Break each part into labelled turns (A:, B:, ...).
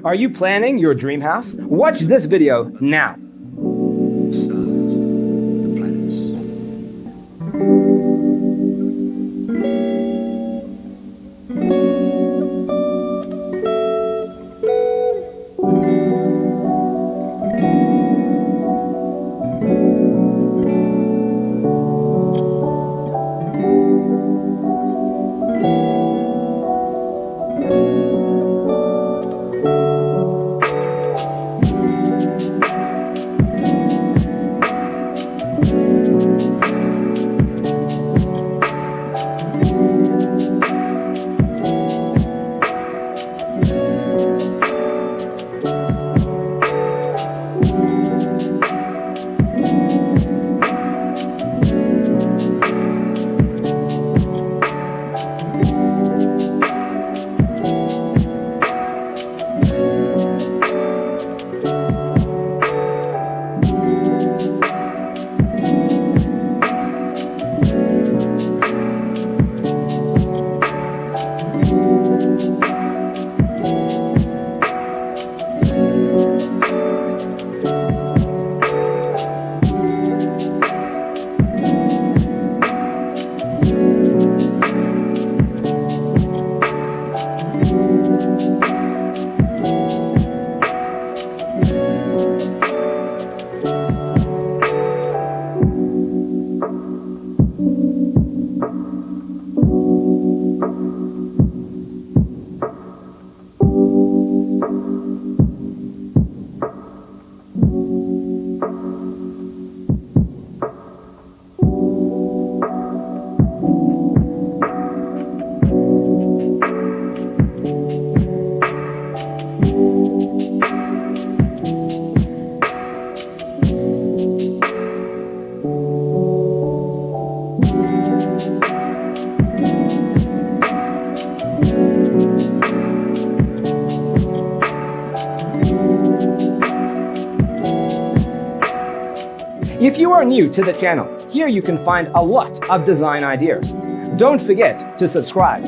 A: Are you planning your dream house? Watch this video now. If you are new to the channel, here you can find a lot of design ideas. Don't forget to subscribe.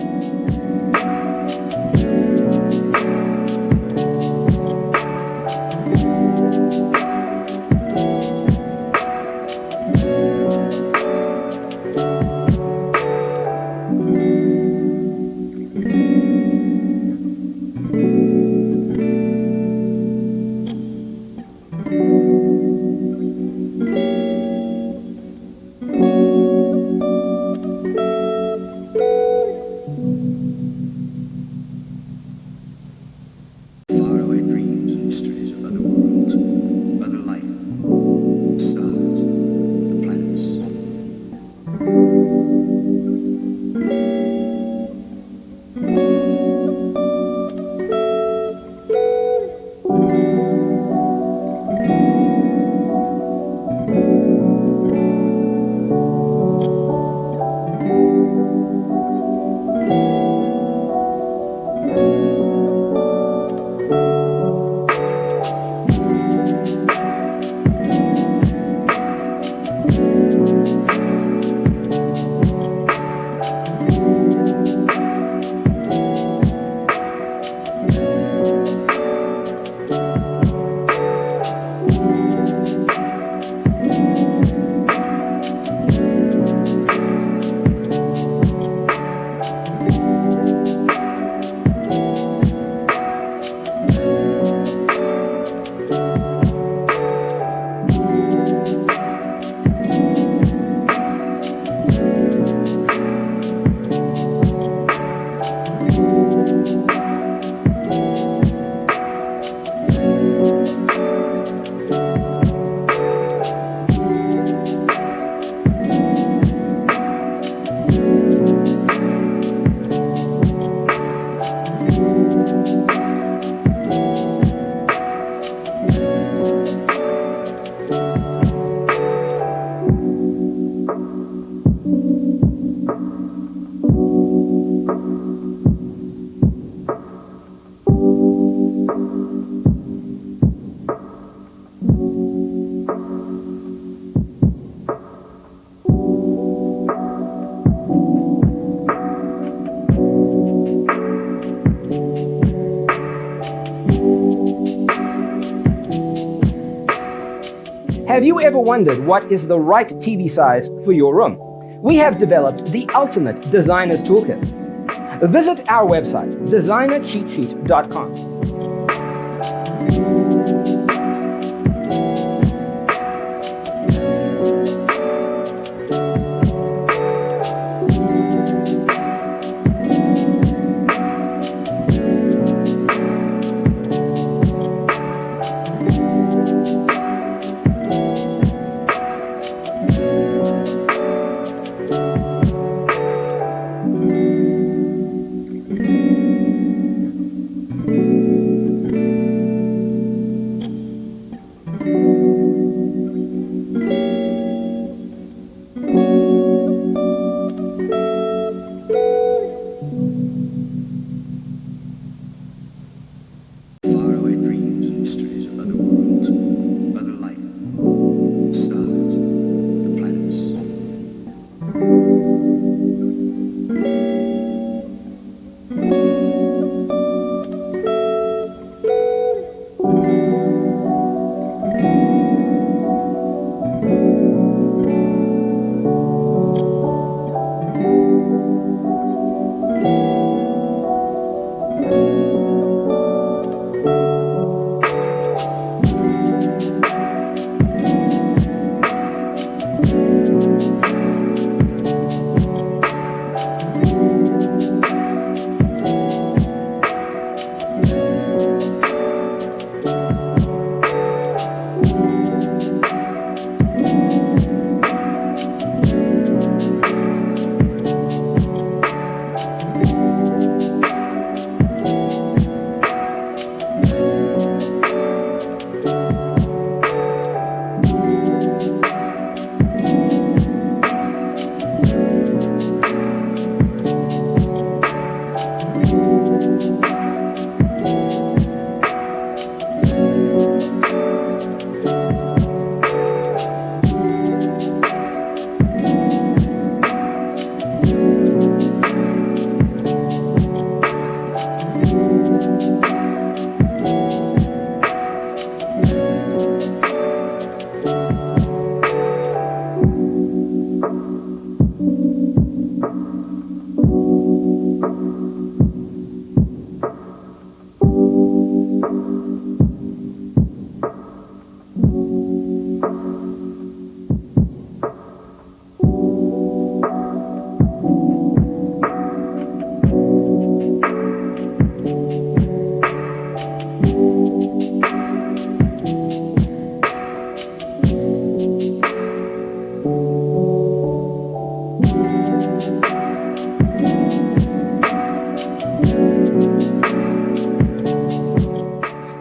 A: Have you ever wondered what is the right TV size for your room? We have developed the ultimate designer's toolkit. Visit our website, designercheatsheet.com.
B: Faraway dreams and mysteries of other worlds, other life, stars, the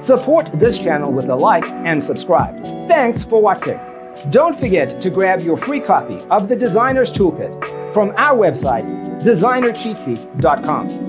A: Support this channel with a like and subscribe. Thanks for watching. Don't forget to grab your free copy of the Designer's Toolkit from our website, designercheatsheet.com.